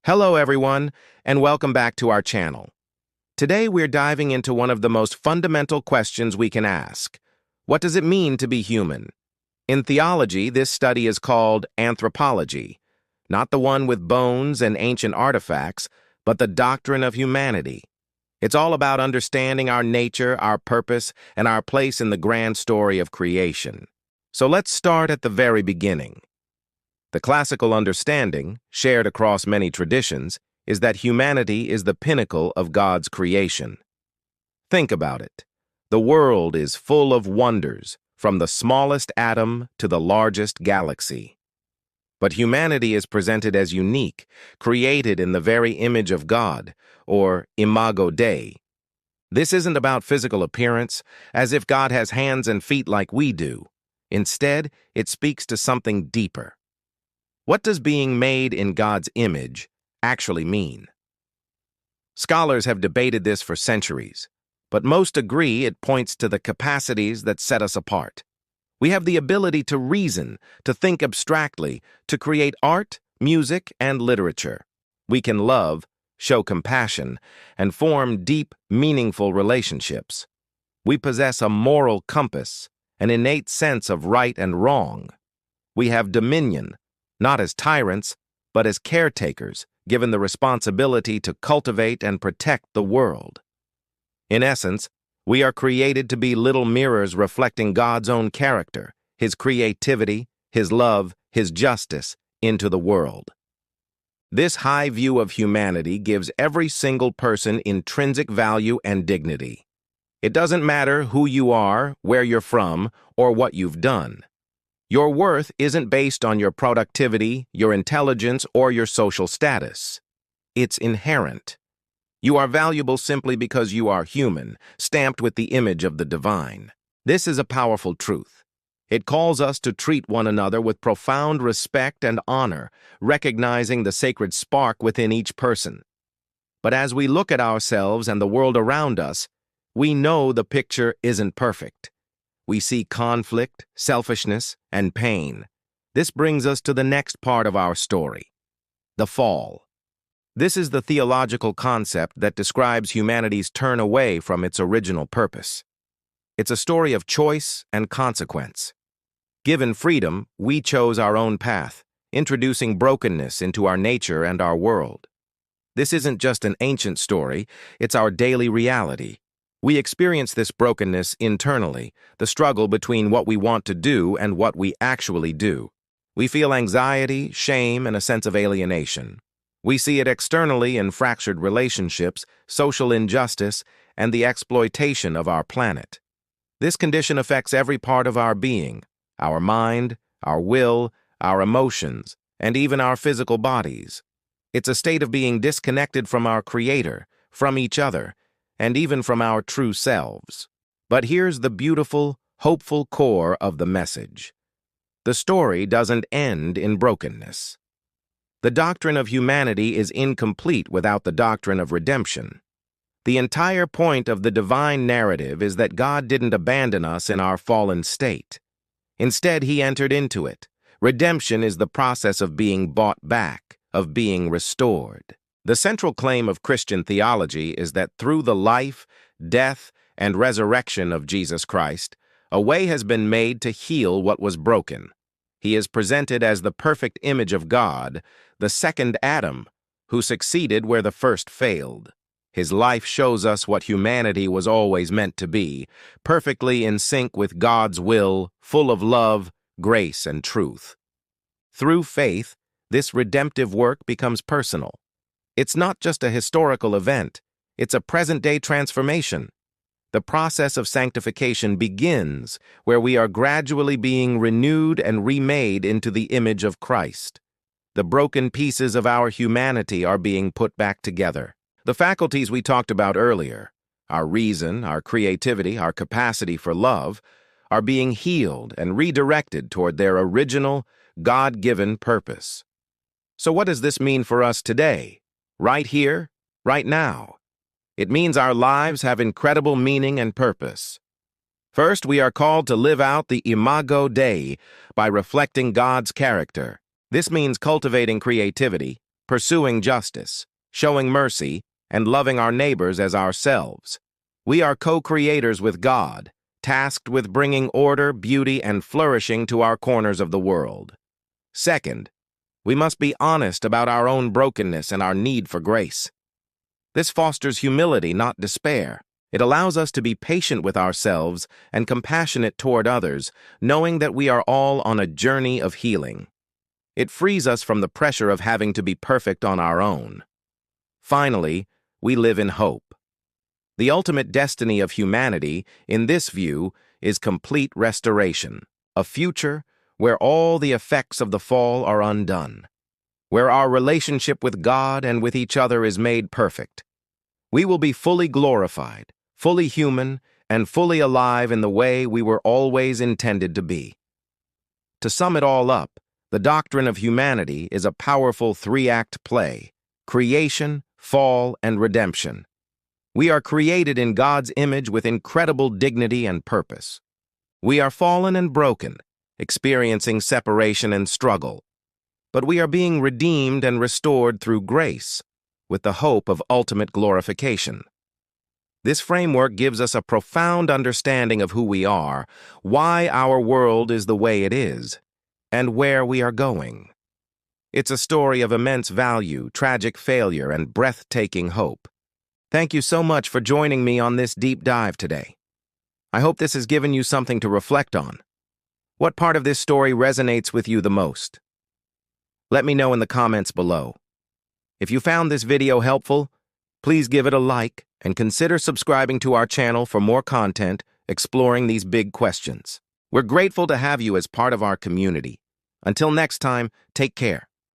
Hello everyone, and welcome back to our channel. Today we're diving into one of the most fundamental questions we can ask. What does it mean to be human? In theology, this study is called Anthropology, not the one with bones and ancient artifacts, but the doctrine of humanity. It's all about understanding our nature, our purpose, and our place in the grand story of creation. So let's start at the very beginning. The classical understanding, shared across many traditions, is that humanity is the pinnacle of God's creation. Think about it. The world is full of wonders, from the smallest atom to the largest galaxy. But humanity is presented as unique, created in the very image of God, or imago Dei. This isn't about physical appearance, as if God has hands and feet like we do. Instead, it speaks to something deeper. What does being made in God's image actually mean? Scholars have debated this for centuries, but most agree it points to the capacities that set us apart. We have the ability to reason, to think abstractly, to create art, music, and literature. We can love, show compassion, and form deep, meaningful relationships. We possess a moral compass, an innate sense of right and wrong. We have dominion, not as tyrants, but as caretakers, given the responsibility to cultivate and protect the world. In essence, we are created to be little mirrors reflecting God's own character, His creativity, His love, His justice, into the world. This high view of humanity gives every single person intrinsic value and dignity. It doesn't matter who you are, where you're from, or what you've done. Your worth isn't based on your productivity, your intelligence, or your social status. It's inherent. You are valuable simply because you are human, stamped with the image of the divine. This is a powerful truth. It calls us to treat one another with profound respect and honor, recognizing the sacred spark within each person. But as we look at ourselves and the world around us, we know the picture isn't perfect. We see conflict, selfishness, and pain. This brings us to the next part of our story, the fall. This is the theological concept that describes humanity's turn away from its original purpose. It's a story of choice and consequence. Given freedom, we chose our own path, introducing brokenness into our nature and our world. This isn't just an ancient story, it's our daily reality. We experience this brokenness internally, the struggle between what we want to do and what we actually do. We feel anxiety, shame, and a sense of alienation. We see it externally in fractured relationships, social injustice, and the exploitation of our planet. This condition affects every part of our being, our mind, our will, our emotions, and even our physical bodies. It's a state of being disconnected from our Creator, from each other, and even from our true selves. But here's the beautiful, hopeful core of the message. The story doesn't end in brokenness. The doctrine of humanity is incomplete without the doctrine of redemption. The entire point of the divine narrative is that God didn't abandon us in our fallen state. Instead, He entered into it. Redemption is the process of being bought back, of being restored. The central claim of Christian theology is that through the life, death, and resurrection of Jesus Christ, a way has been made to heal what was broken. He is presented as the perfect image of God, the second Adam, who succeeded where the first failed. His life shows us what humanity was always meant to be, perfectly in sync with God's will, full of love, grace, and truth. Through faith, this redemptive work becomes personal. It's not just a historical event, it's a present-day transformation. The process of sanctification begins where we are gradually being renewed and remade into the image of Christ. The broken pieces of our humanity are being put back together. The faculties we talked about earlier, our reason, our creativity, our capacity for love, are being healed and redirected toward their original, God-given purpose. So what does this mean for us today? Right here, right now? It means our lives have incredible meaning and purpose. First, we are called to live out the imago Dei by reflecting God's character. This means cultivating creativity, pursuing justice, showing mercy, and loving our neighbors as ourselves. We are co-creators with God, tasked with bringing order, beauty, and flourishing to our corners of the world. Second, we must be honest about our own brokenness and our need for grace. This fosters humility, not despair. It allows us to be patient with ourselves and compassionate toward others, knowing that we are all on a journey of healing. It frees us from the pressure of having to be perfect on our own. Finally, we live in hope. The ultimate destiny of humanity, in this view, is complete restoration, a future where all the effects of the fall are undone, where our relationship with God and with each other is made perfect. We will be fully glorified, fully human, and fully alive in the way we were always intended to be. To sum it all up, the doctrine of humanity is a powerful three-act play: creation, fall, and redemption. We are created in God's image with incredible dignity and purpose. We are fallen and broken, experiencing separation and struggle. But we are being redeemed and restored through grace, with the hope of ultimate glorification. This framework gives us a profound understanding of who we are, why our world is the way it is, and where we are going. It's a story of immense value, tragic failure, and breathtaking hope. Thank you so much for joining me on this deep dive today. I hope this has given you something to reflect on. What part of this story resonates with you the most? Let me know in the comments below. If you found this video helpful, please give it a like and consider subscribing to our channel for more content exploring these big questions. We're grateful to have you as part of our community. Until next time, take care.